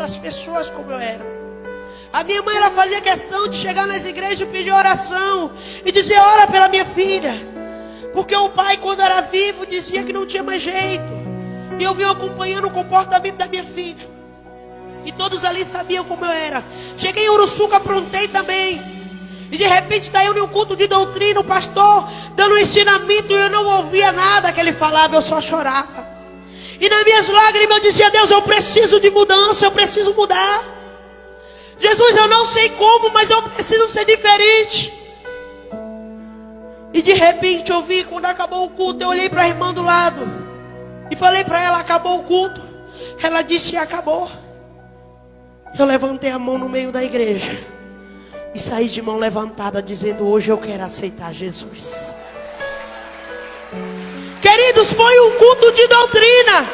para as pessoas como eu era. A minha mãe, ela fazia questão de chegar nas igrejas e pedir oração e dizer: ora pela minha filha. Porque o pai, quando era vivo, dizia que não tinha mais jeito. E eu vim acompanhando o comportamento da minha filha. E todos ali sabiam como eu era. Cheguei em Uruçuca, aprontei também. E de repente está eu em um culto de doutrina, o pastor dando um ensinamento, e eu não ouvia nada que ele falava, eu só chorava. E nas minhas lágrimas eu dizia: Deus, eu preciso de mudança, eu preciso mudar. Jesus, eu não sei como, mas eu preciso ser diferente. E de repente eu vi, quando acabou o culto, eu olhei para a irmã do lado e falei para ela: acabou o culto? Ela disse: acabou. Eu levantei a mão no meio da igreja e saí de mão levantada dizendo: hoje eu quero aceitar Jesus. Queridos, foi um culto de doutrina,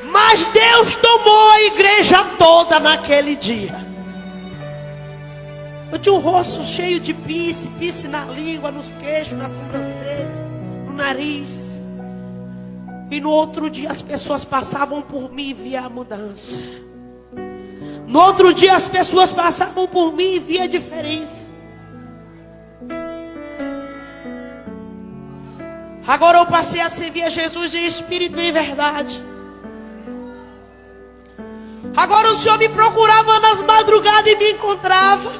mas Deus tomou a igreja toda naquele dia. Eu tinha um rosto cheio de pisse na língua, nos queixos, na sobrancelha, no nariz. E no outro dia as pessoas passavam por mim e via a mudança. No outro dia as pessoas passavam por mim e via a diferença. Agora eu passei a servir a Jesus em espírito e em verdade. Agora o Senhor me procurava nas madrugadas e me encontrava.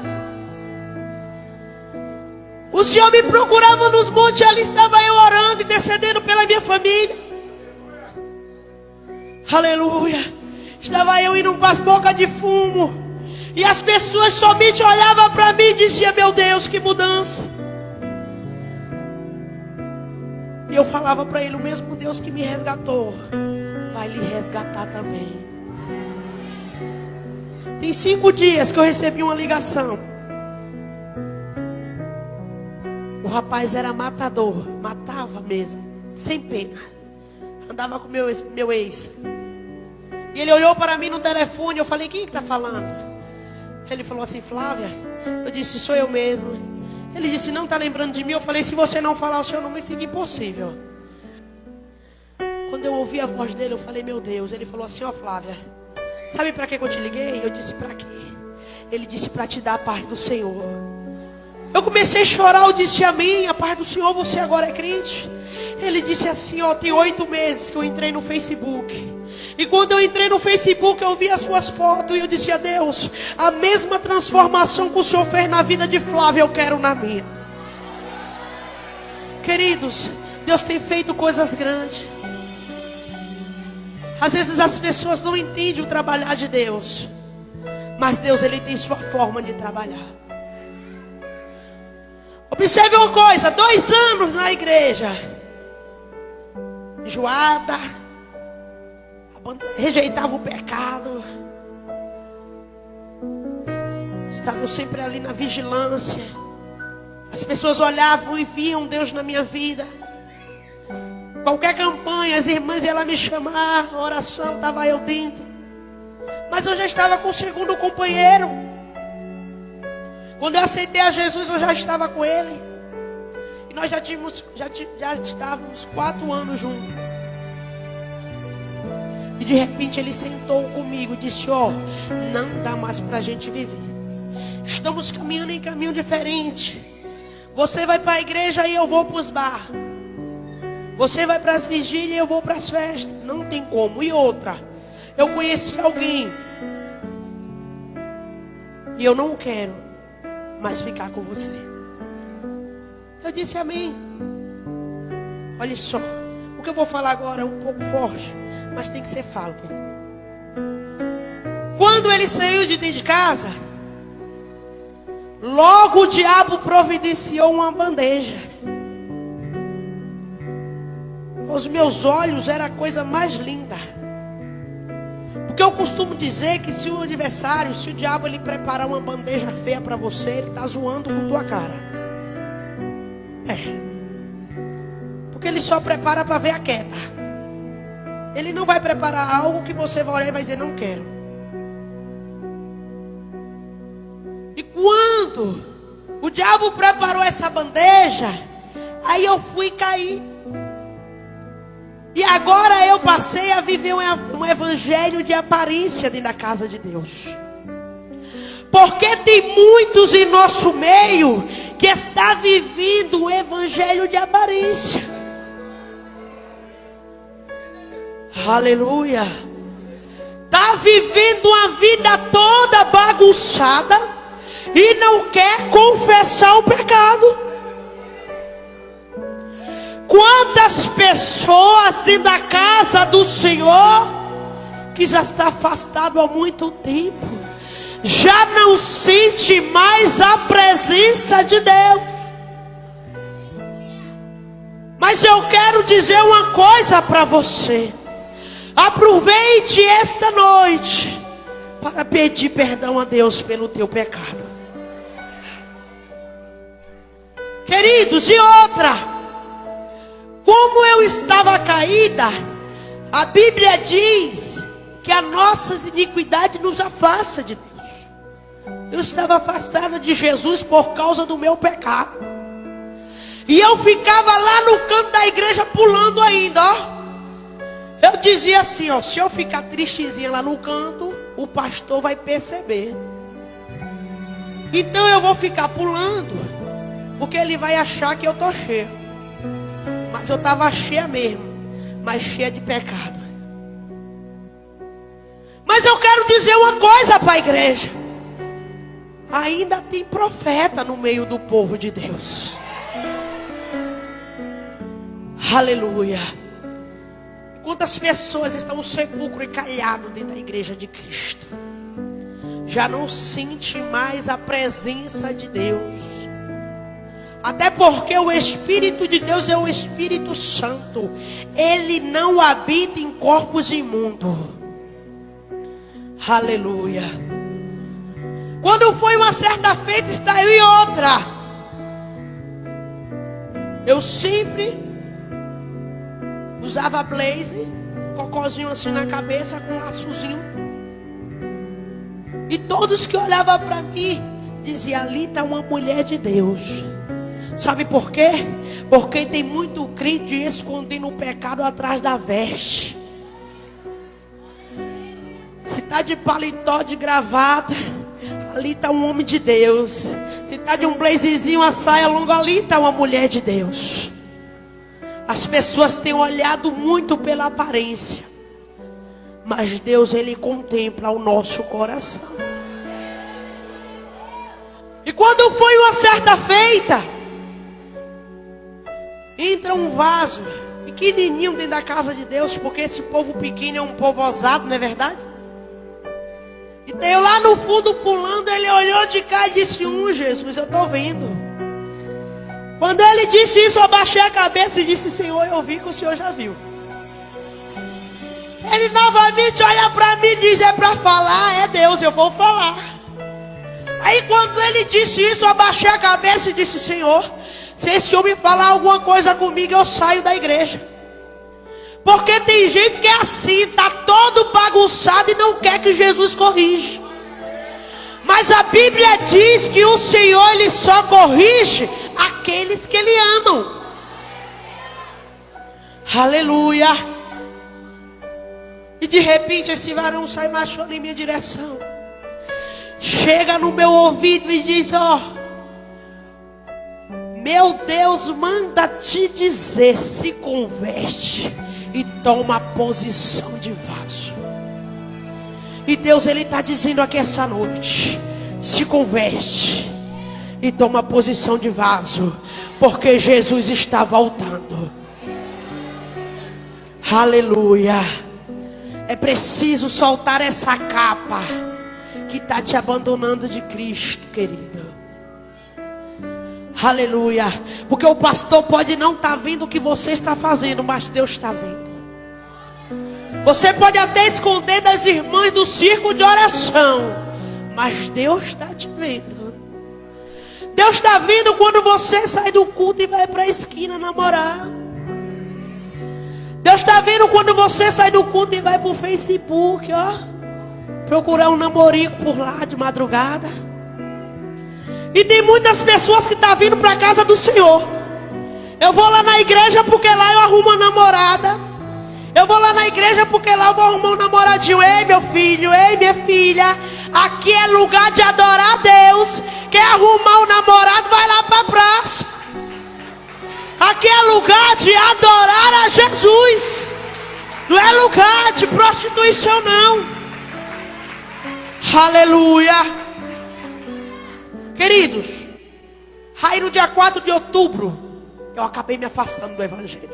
O Senhor me procurava nos montes, ali estava eu orando, intercedendo pela minha família. Aleluia. Estava eu indo para as bocas de fumo, e as pessoas somente olhavam para mim e diziam: meu Deus, que mudança. E eu falava para ele: o mesmo Deus que me resgatou vai lhe resgatar também. Tem 5 dias que eu recebi uma ligação. O rapaz era matador, matava mesmo, sem pena. Andava com meu ex. E ele olhou para mim no telefone. Eu falei: quem está falando? Ele falou assim: Flávia. Eu disse: sou eu mesmo. Ele disse: não está lembrando de mim? Eu falei: se você não falar o seu nome, fica impossível. Quando eu ouvi a voz dele, eu falei: meu Deus. Ele falou assim: ó, Flávia, sabe para que eu te liguei? Eu disse: para quê? Ele disse: para te dar a paz do Senhor. Eu comecei a chorar. Eu disse: amém, a paz do Senhor, você agora é crente? Ele disse assim: ó, tem 8 meses que eu entrei no Facebook. E quando eu entrei no Facebook, eu vi as suas fotos. E eu disse: a Deus, a mesma transformação que o Senhor fez na vida de Flávia, eu quero na minha. Queridos, Deus tem feito coisas grandes. Às vezes as pessoas não entendem o trabalhar de Deus, mas Deus, Ele tem sua forma de trabalhar. Observe uma coisa: 2 anos na igreja, enjoada, rejeitava o pecado, estava sempre ali na vigilância. As pessoas olhavam e viam Deus na minha vida. Qualquer campanha, as irmãs iam me chamar, a oração, estava eu dentro. Mas eu já estava com o segundo companheiro. Quando eu aceitei a Jesus, eu já estava com ele. E nós já estávamos 4 anos juntos. E de repente ele sentou comigo e disse: ó, não dá mais para a gente viver. Estamos caminhando em caminho diferente. Você vai para a igreja e eu vou para os bar. Você vai para as vigílias e eu vou para as festas. Não tem como. E outra, eu conheci alguém e eu não quero mais ficar com você. Eu disse: amém. Olha só, o que eu vou falar agora é um pouco forte, mas tem que ser falo. Quando ele saiu de dentro de casa, logo o diabo providenciou uma bandeja. Aos meus olhos era a coisa mais linda. Porque eu costumo dizer que se o adversário, se o diabo ele preparar uma bandeja feia para você, ele está zoando com tua cara. Porque ele só prepara para ver a queda. Ele não vai preparar algo que você vai olhar e vai dizer: não quero. E quando o diabo preparou essa bandeja, aí eu fui cair. E agora eu passei a viver um evangelho de aparência dentro da casa de Deus. Porque tem muitos em nosso meio que está vivendo o evangelho de aparência. Aleluia. Está vivendo uma vida toda bagunçada e não quer confessar o pecado. Quantas pessoas dentro da casa do Senhor que já está afastado há muito tempo, já não sente mais a presença de Deus. Mas eu quero dizer uma coisa para você. Aproveite esta noite para pedir perdão a Deus pelo teu pecado. Queridos, e outra, como eu estava caída, a Bíblia diz que as nossas iniquidades nos afastam de Deus. Eu estava afastada de Jesus por causa do meu pecado. E eu ficava lá no canto da igreja pulando ainda, ó. Eu dizia assim, ó, se eu ficar tristezinha lá no canto, o pastor vai perceber. Então eu vou ficar pulando, porque ele vai achar que eu tô cheia. Mas eu estava cheia mesmo, mas cheia de pecado. Mas eu quero dizer uma coisa para a igreja. Ainda tem profeta no meio do povo de Deus. Aleluia. Quantas pessoas estão no sepulcro e calhado dentro da igreja de Cristo, já não sente mais a presença de Deus. Até porque o Espírito de Deus é o Espírito Santo. Ele não habita em corpos imundos. Aleluia. Quando foi uma certa feita, está eu e outra. Eu sempre usava blazer, cocôzinho assim na cabeça, com um laçozinho. E todos que olhavam para mim, diziam, ali está uma mulher de Deus. Sabe por quê? Porque tem muito crente escondendo o pecado atrás da veste. Se está de paletó, de gravata, ali está um homem de Deus. Se está de um blazerzinho, uma saia longa, ali está uma mulher de Deus. As pessoas têm olhado muito pela aparência, mas Deus, Ele contempla o nosso coração. E quando foi uma certa feita, entra um vaso pequenininho dentro da casa de Deus, porque esse povo pequeno é um povo ousado, não é verdade? E tem eu lá no fundo pulando, ele olhou de cá e disse, Jesus, eu estou vendo. Quando ele disse isso, eu abaixei a cabeça e disse, Senhor, eu vi que o Senhor já viu. Ele novamente olha para mim e diz, é para falar, é Deus, eu vou falar. Aí quando ele disse isso, eu abaixei a cabeça e disse, Senhor, se esse homem falar alguma coisa comigo, eu saio da igreja. Porque tem gente que é assim, está todo bagunçado e não quer que Jesus corrija. Mas a Bíblia diz que o Senhor, Ele só corrige aqueles que Ele amam. Aleluia. E de repente esse varão sai marchando em minha direção. Chega no meu ouvido e diz, ó, meu Deus manda te dizer, se converte e toma posição de vaso. E Deus, Ele está dizendo aqui essa noite, se converte e toma posição de vaso, porque Jesus está voltando. Aleluia. É preciso soltar essa capa que está te abandonando de Cristo, querido. Aleluia. Porque o pastor pode não estar vendo o que você está fazendo, mas Deus está vendo. Você pode até esconder das irmãs do círculo de oração, mas Deus está te vendo. Deus está vendo quando você sai do culto e vai para a esquina namorar. Deus está vendo quando você sai do culto e vai para o Facebook, ó, procurar um namorico por lá de madrugada. E tem muitas pessoas que estão vindo para a casa do Senhor. Eu vou lá na igreja porque lá eu arrumo uma namorada. Eu vou lá na igreja porque lá eu vou arrumar um namoradinho. Ei, meu filho, ei, minha filha, aqui é lugar de adorar a Deus. Quer arrumar um namorado, vai lá para a praça. Aqui é lugar de adorar a Jesus. Não é lugar de prostituição, não. Aleluia. Queridos, aí no dia 4 de outubro, eu acabei me afastando do evangelho.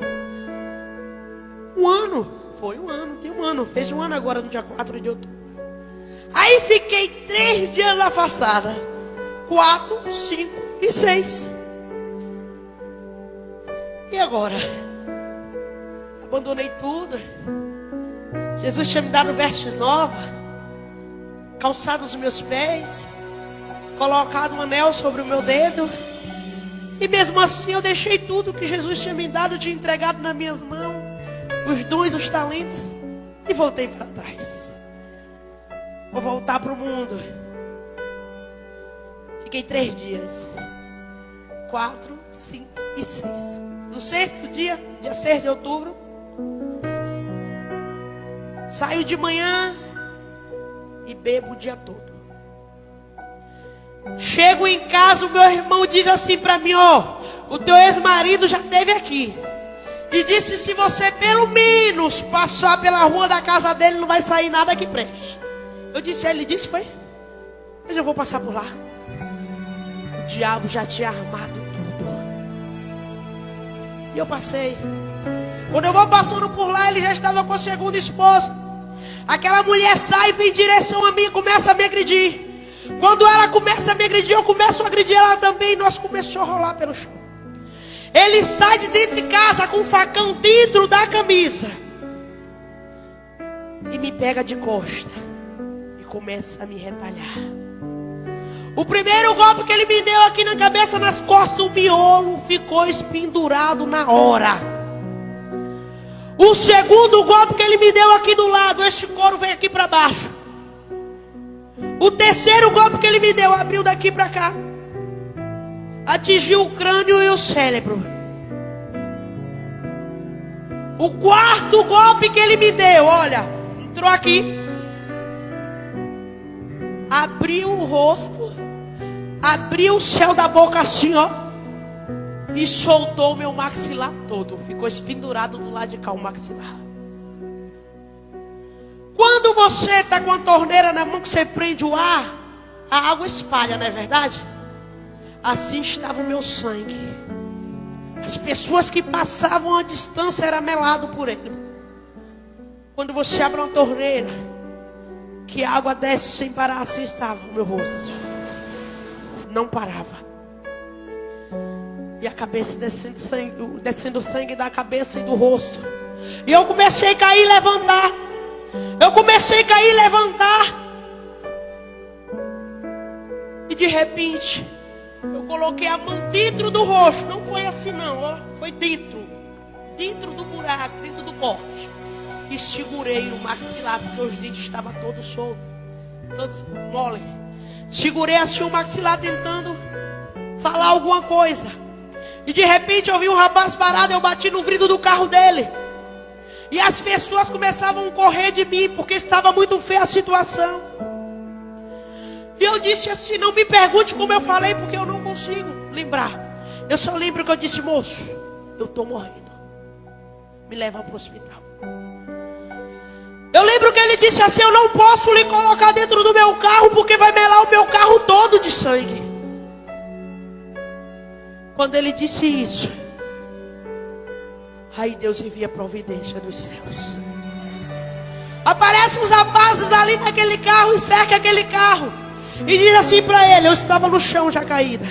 Um ano, foi um ano, tem um ano. Fez um ano agora no dia 4 de outubro. Aí fiquei 3 dias afastada. 4, 5 e 6. E agora? Abandonei tudo. Jesus tinha me dado vestes novas, calçado os meus pés, colocado um anel sobre o meu dedo. E mesmo assim eu deixei tudo que Jesus tinha me dado, tinha entregado nas minhas mãos, os dons, os talentos, e voltei para trás. Vou voltar para o mundo. Fiquei 3 dias. 4, 5 e 6. No 6º dia, dia 6 de outubro, saio de manhã e bebo o dia todo. Chego em casa, o meu irmão diz assim para mim: ó, o teu ex-marido já esteve aqui e disse: se você pelo menos passar pela rua da casa dele, não vai sair nada que preste. Eu disse: ele disse, foi? Mas eu vou passar por lá. O diabo já tinha armado tudo. E eu passei. Quando eu vou passando por lá, ele já estava com a segunda esposa. Aquela mulher sai e vem em direção a mim e começa a me agredir. Quando ela começa a me agredir, eu começo a agredir ela também. E nós começamos a rolar pelo chão. Ele sai de dentro de casa com um facão dentro da camisa e me pega de costa e começa a me retalhar. O primeiro golpe que ele me deu aqui na cabeça, nas costas, o miolo ficou espendurado na hora. O segundo golpe que ele me deu aqui do lado, este couro veio aqui para baixo. O terceiro golpe que ele me deu, abriu daqui para cá, atingiu o crânio e o cérebro. O quarto golpe que ele me deu, olha, entrou aqui, abriu o rosto, abriu o céu da boca assim, ó, e soltou o meu maxilar todo. Ficou espendurado do lado de cá o maxilar. Quando você está com a torneira na mão, que você prende o ar, a água espalha, não é verdade? Assim estava o meu sangue. As pessoas que passavam a distância eram meladas por ele. Quando você abre uma torneira, que a água desce sem parar, assim estava o meu rosto. Não parava. E a cabeça descendo sangue da cabeça e do rosto. E eu comecei a cair e levantar. Eu comecei a cair e levantar. E de repente, eu coloquei a mão dentro do rosto. Não foi assim não, ó. Foi dentro. Dentro do buraco, dentro do corte. E segurei o maxilar, porque os dentes estavam todos soltos, todos mole. Segurei assim o maxilar, tentando falar alguma coisa. E de repente eu vi um rapaz parado. Eu bati no vidro do carro dele. E as pessoas começavam a correr de mim, porque estava muito feia a situação. E eu disse assim: não me pergunte como eu falei, porque eu não consigo lembrar. Eu só lembro que eu disse: moço, eu estou morrendo, me leva para o hospital. Eu lembro que ele disse assim: eu não posso lhe colocar dentro do meu carro, porque vai melar o meu carro todo de sangue. Quando ele disse isso, aí Deus envia providência dos céus. Aparecem os rapazes ali naquele carro e cerca aquele carro. E diz assim para ele: eu estava no chão já caída.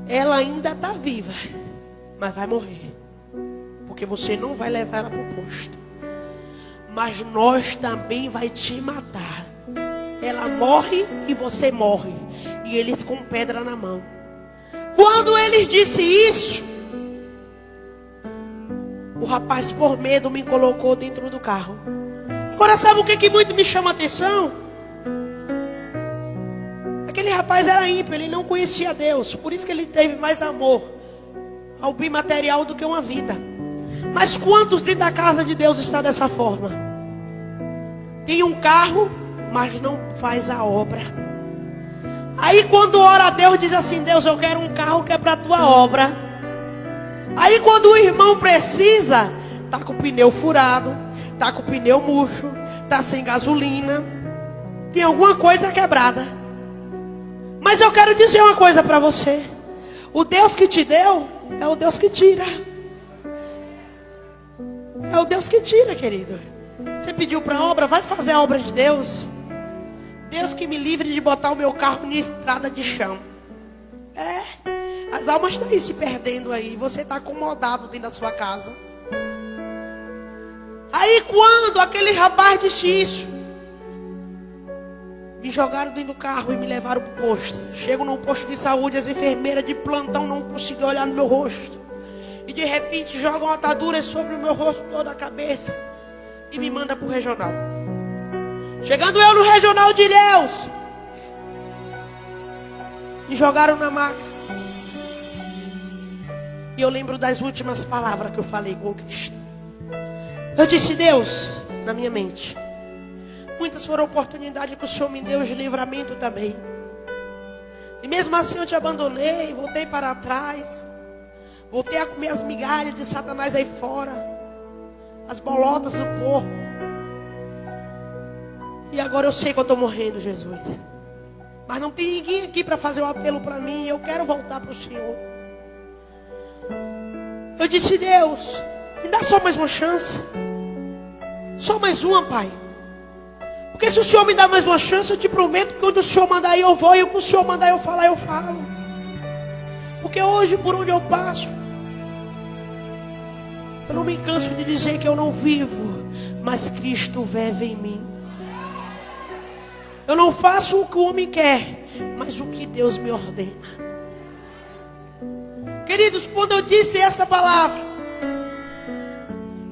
Ela ainda está viva, mas vai morrer. Porque você não vai levar ela para o posto. Mas nós também vai te matar. Ela morre e você morre. E eles com pedra na mão. Quando ele disse isso, o rapaz, por medo, me colocou dentro do carro. Agora sabe o que muito me chama a atenção? Aquele rapaz era ímpio, ele não conhecia Deus. Por isso que ele teve mais amor ao bem material do que uma vida. Mas quantos dentro da casa de Deus está dessa forma? Tem um carro, mas não faz a obra. Aí quando ora a Deus, diz assim: Deus, eu quero um carro que é para a tua obra. Aí quando o irmão precisa, tá com o pneu furado, tá com o pneu murcho, tá sem gasolina, tem alguma coisa quebrada. Mas eu quero dizer uma coisa para você: o Deus que te deu é o Deus que tira. É o Deus que tira, querido. Você pediu para a obra, vai fazer a obra de Deus. Deus que me livre de botar o meu carro em estrada de chão. As almas estão aí se perdendo aí. Você está acomodado dentro da sua casa. Aí quando aquele rapaz disse isso, me jogaram dentro do carro e me levaram para o posto. Chego num posto de saúde, as enfermeiras de plantão não conseguiam olhar no meu rosto. E de repente jogam ataduras sobre o meu rosto, toda a cabeça, e me manda para o regional. Chegando eu no regional de Ilhéus, me jogaram na maca. E eu lembro das últimas palavras que eu falei com Cristo. Eu disse: Deus, na minha mente, muitas foram oportunidades que o Senhor me deu de livramento também. E mesmo assim eu te abandonei, voltei para trás. Voltei a comer as migalhas de Satanás aí fora, as bolotas do porco. E agora eu sei que eu estou morrendo, Jesus. Mas não tem ninguém aqui para fazer um apelo para mim. Eu quero voltar para o Senhor. Eu disse: Deus, me dá só mais uma chance. Só mais uma, Pai. Porque se o Senhor me dá mais uma chance, eu te prometo que onde o Senhor mandar eu vou. E o que o Senhor mandar eu falar, eu falo. Porque hoje, por onde eu passo, eu não me canso de dizer que eu não vivo, mas Cristo vive em mim. Eu não faço o que o homem quer, mas o que Deus me ordena. Queridos, quando eu disse essa palavra,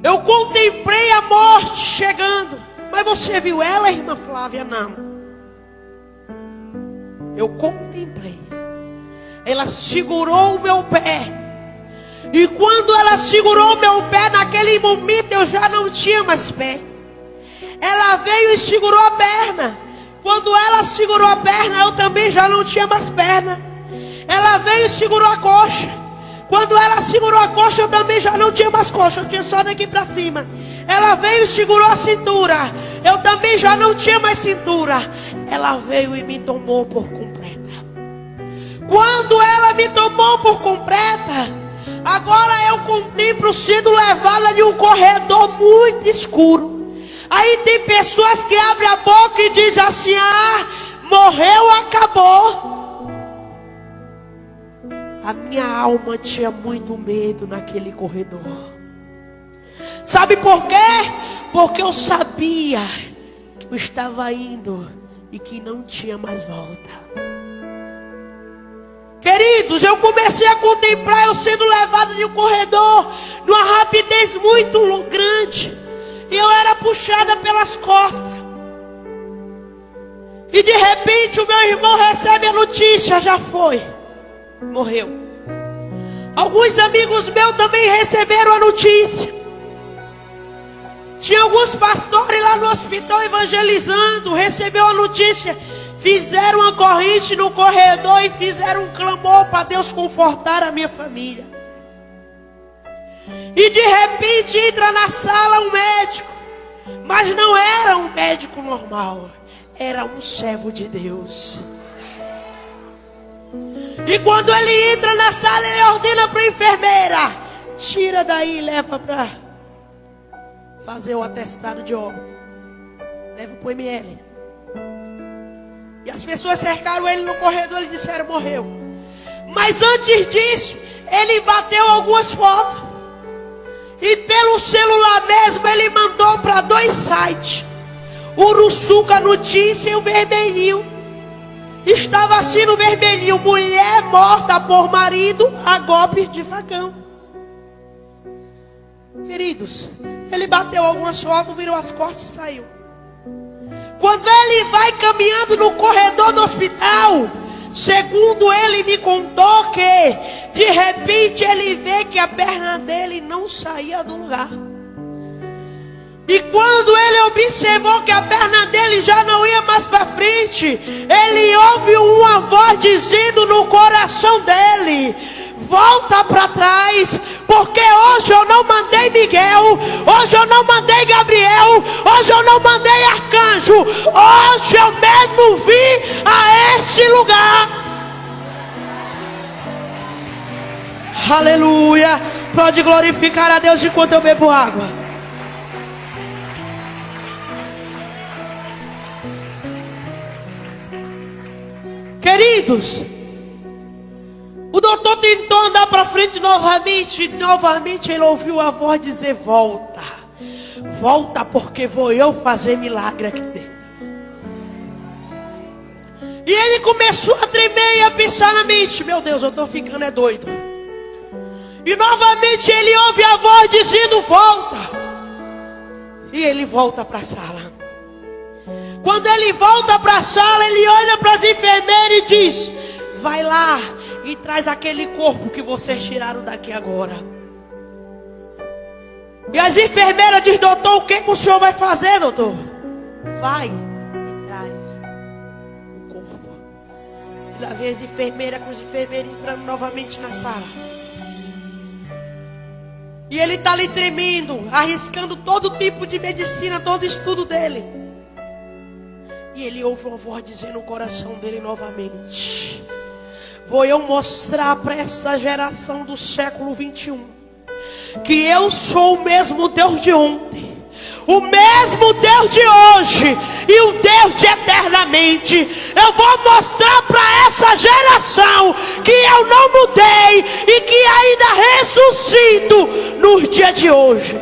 eu contemplei a morte chegando. Mas você viu ela, irmã Flávia? Não. Eu contemplei. Ela segurou o meu pé. E quando ela segurou o meu pé, naquele momento eu já não tinha mais pé. Ela veio e segurou a perna. Quando ela segurou a perna, eu também já não tinha mais perna. Ela veio e segurou a coxa. Quando ela segurou a coxa, eu também já não tinha mais coxa. Eu tinha só daqui para cima. Ela veio e segurou a cintura. Eu também já não tinha mais cintura. Ela veio e me tomou por completa. Quando ela me tomou por completa, agora eu contemplo sendo levada de um corredor muito escuro. Aí tem pessoas que abrem a boca e dizem assim: ah, morreu, acabou. A minha alma tinha muito medo naquele corredor. Sabe por quê? Porque eu sabia que eu estava indo e que não tinha mais volta. Queridos, eu comecei a contemplar eu sendo levado de um corredor numa rapidez muito grande. E eu era puxada pelas costas. E de repente o meu irmão recebe a notícia: já foi, morreu. Alguns amigos meus também receberam a notícia. Tinha alguns pastores lá no hospital evangelizando, recebeu a notícia. Fizeram uma corrente no corredor e fizeram um clamor para Deus confortar a minha família. E de repente entra na sala um médico. Mas não era um médico normal. Era um servo de Deus. E quando ele entra na sala, ele ordena para a enfermeira: tira daí e leva para fazer o atestado de óbito. Leva para o ML. E as pessoas cercaram ele no corredor e disseram: morreu. Mas antes disso, ele bateu algumas fotos. E pelo celular mesmo, ele mandou para 2 sites: Uruçuca Notícia e o Vermelhinho. Estava assim no Vermelhinho: mulher morta por marido a golpes de facão. Queridos, ele bateu algumas fotos, virou as costas e saiu. Quando ele vai caminhando no corredor do hospital, segundo ele me contou que De repente ele vê que a perna dele não saía do lugar. E quando ele observou que a perna dele já não ia mais para frente, ele ouve uma voz dizendo no coração dele: volta para trás, porque hoje eu não mandei Miguel, hoje eu não mandei Gabriel, hoje eu não mandei arcanjo, hoje eu mesmo vim a este lugar. Aleluia. Pode glorificar a Deus enquanto eu bebo água. Queridos, o doutor tentou andar para frente novamente. Novamente ele ouviu a voz dizer: volta, volta, porque vou eu fazer milagre aqui dentro. E ele começou a tremer e a pensar na mente: meu Deus, eu estou ficando doido. E novamente ele ouve a voz dizendo: volta. E ele volta para a sala. Quando ele volta para a sala, ele olha para as enfermeiras e diz: vai lá e traz aquele corpo que vocês tiraram daqui agora. E as enfermeiras dizem: doutor, o que o senhor vai fazer, doutor? Vai e traz o corpo. E lá vem as enfermeiras, com os enfermeiros entrando novamente na sala. E ele está ali tremendo, arriscando todo tipo de medicina, todo estudo dele. E ele ouve uma voz dizendo no coração dele novamente: vou eu mostrar para essa geração do século 21 que eu sou o mesmo Deus de ontem, o mesmo Deus de hoje e o Deus de eternamente. Eu vou mostrar para essa geração que eu não mudei e que ainda ressuscito nos dias de hoje.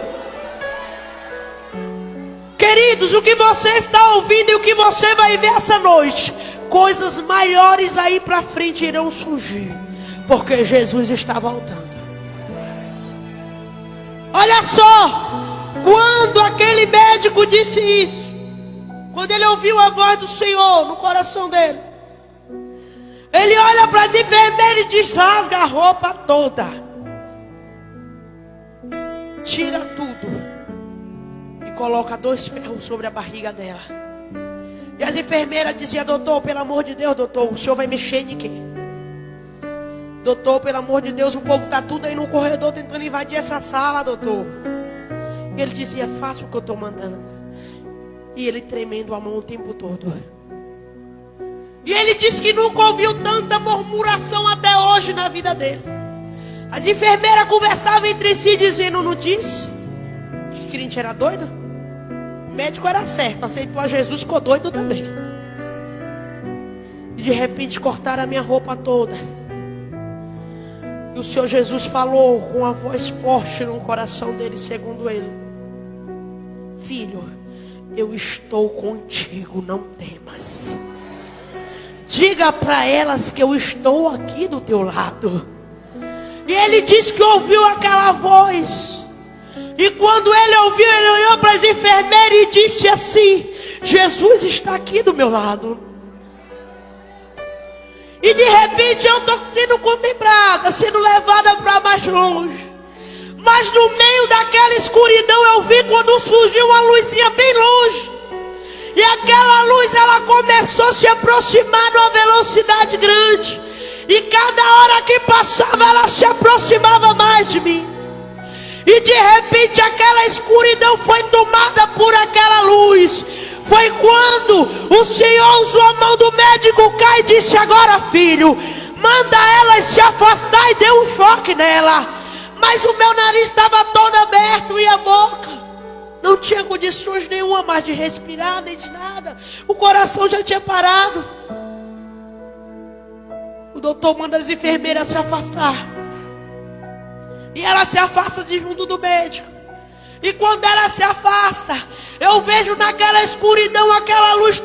Queridos, o que você está ouvindo e o que você vai ver essa noite, coisas maiores aí para frente irão surgir, porque Jesus está voltando. Olha só, quando aquele médico disse isso, quando ele ouviu a voz do Senhor no coração dele, ele olha para as enfermeiras e diz: rasga a roupa toda, tira tudo e coloca 2 ferros sobre a barriga dela. E as enfermeiras diziam: doutor, pelo amor de Deus, doutor, o senhor vai mexer em quem? Doutor, pelo amor de Deus, o povo está tudo aí no corredor tentando invadir essa sala, doutor. E ele dizia: faça o que eu estou mandando. E ele tremendo a mão o tempo todo. E ele disse que nunca ouviu tanta murmuração até hoje na vida dele. As enfermeiras conversavam entre si dizendo: não disse que crente era doido? O médico era certo, aceitou a Jesus, ficou doido também. E de repente cortaram a minha roupa toda. E o Senhor Jesus falou com uma voz forte no coração dele, segundo ele: filho, eu estou contigo, não temas. Diga para elas que eu estou aqui do teu lado. E ele disse que ouviu aquela voz. E quando ele ouviu, ele olhou para as enfermeiras e disse assim: Jesus está aqui do meu lado. E de repente eu estou sendo contemplada, sendo levada para mais longe. Mas no meio daquela escuridão eu vi quando surgiu uma luzinha bem longe. E aquela luz, ela começou a se aproximar numa velocidade grande. E cada hora que passava ela se aproximava mais de mim. E de repente aquela escuridão foi tomada por aquela luz. Foi quando o Senhor usou a mão do médico cá e disse: agora, filho, manda ela se afastar, e deu um choque nela. Mas o meu nariz estava todo aberto e a boca não tinha condições nenhuma mais de respirar, nem de nada. O coração já tinha parado. O doutor manda as enfermeiras se afastar. E ela se afasta de junto do médico. E quando ela se afasta, eu vejo naquela escuridão aquela luz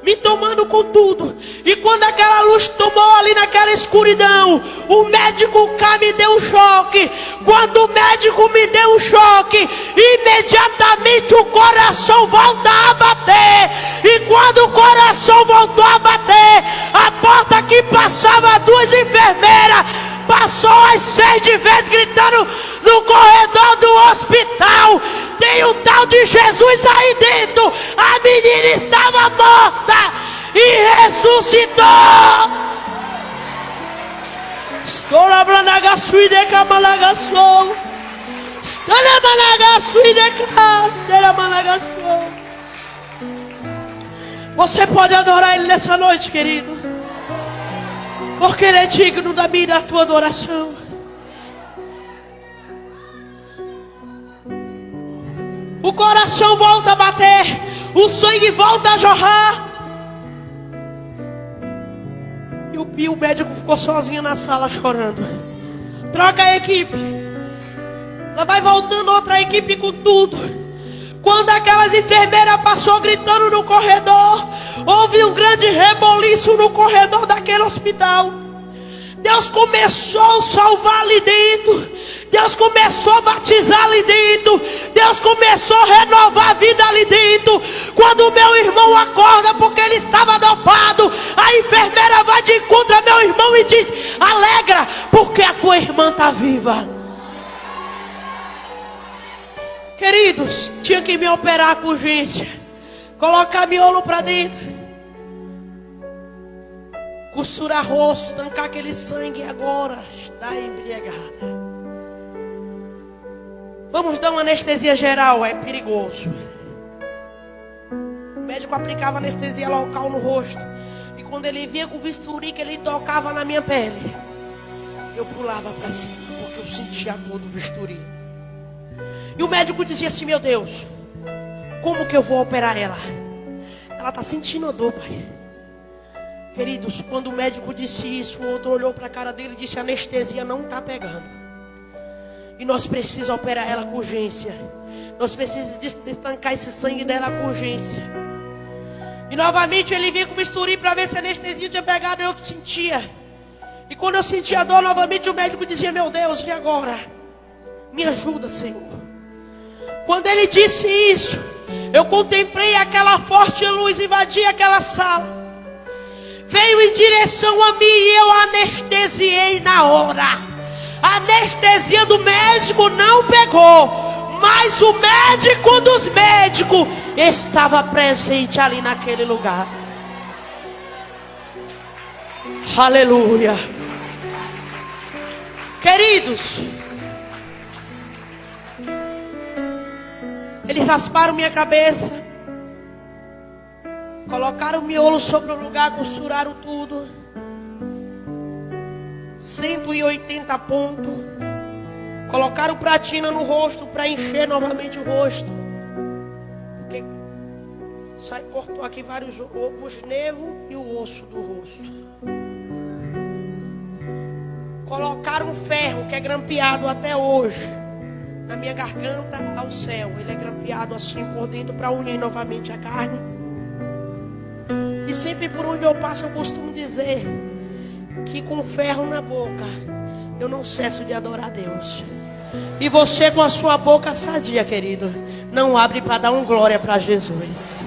me tomando com tudo. E quando aquela luz tomou ali naquela escuridão, o médico cá me deu um choque. Quando o médico me deu um choque, imediatamente o coração volta a bater. E quando o coração voltou a bater, a porta que passava 2 enfermeiras passou as 6 vezes gritando no corredor do hospital: tem um tal de Jesus aí dentro. A menina estava morta e ressuscitou. Você pode adorar Ele nessa noite, querido, porque Ele é digno da minha e da tua adoração. O coração volta a bater, o sangue volta a jorrar. E o médico ficou sozinho na sala chorando. Troca a equipe. Lá vai voltando outra equipe com tudo. Quando aquelas enfermeiras passou gritando no corredor, houve um grande reboliço no corredor daquele hospital. Deus começou a salvar ali dentro. Deus começou a batizar ali dentro. Deus começou a renovar a vida ali dentro. Quando o meu irmão acorda porque ele estava dopado, a enfermeira vai de encontro ao meu irmão e diz: alegra, porque a tua irmã está viva. Queridos, tinha que me operar com urgência, colocar miolo para dentro, costurar rosto, estancar aquele sangue. Agora está embriagada. Vamos dar uma anestesia geral, é perigoso. O médico aplicava anestesia local no rosto. E quando ele vinha com o bisturi, que ele tocava na minha pele, eu pulava para cima, porque eu sentia a dor do bisturi. E o médico dizia assim: meu Deus, como que eu vou operar ela? Ela está sentindo a dor, pai. Queridos, quando o médico disse isso, o outro olhou para a cara dele e disse: a anestesia não está pegando. E nós precisamos operar ela com urgência. Nós precisamos estancar esse sangue dela com urgência. E novamente ele vinha com o bisturi para ver se a anestesia tinha pegado. Eu sentia. E quando eu sentia a dor, novamente o médico dizia: meu Deus, e agora? Me ajuda, Senhor. Quando ele disse isso, eu contemplei aquela forte luz invadir aquela sala. Veio em direção a mim e eu anestesiei na hora. A anestesia do médico não pegou, mas o médico dos médicos estava presente ali naquele lugar. Aleluia. Queridos, eles rasparam minha cabeça, colocaram o miolo sobre o lugar, costuraram tudo. 180 pontos. Colocaram platina no rosto para encher novamente o rosto. Porque cortou aqui vários os nervos e o osso do rosto. Colocaram um ferro que é grampeado até hoje na minha garganta ao céu. Ele é grampeado assim por dentro para unir novamente a carne. E sempre por onde eu passo eu costumo dizer que com ferro na boca eu não cesso de adorar a Deus. E você com a sua boca sadia, querido, não abre para dar um glória para Jesus.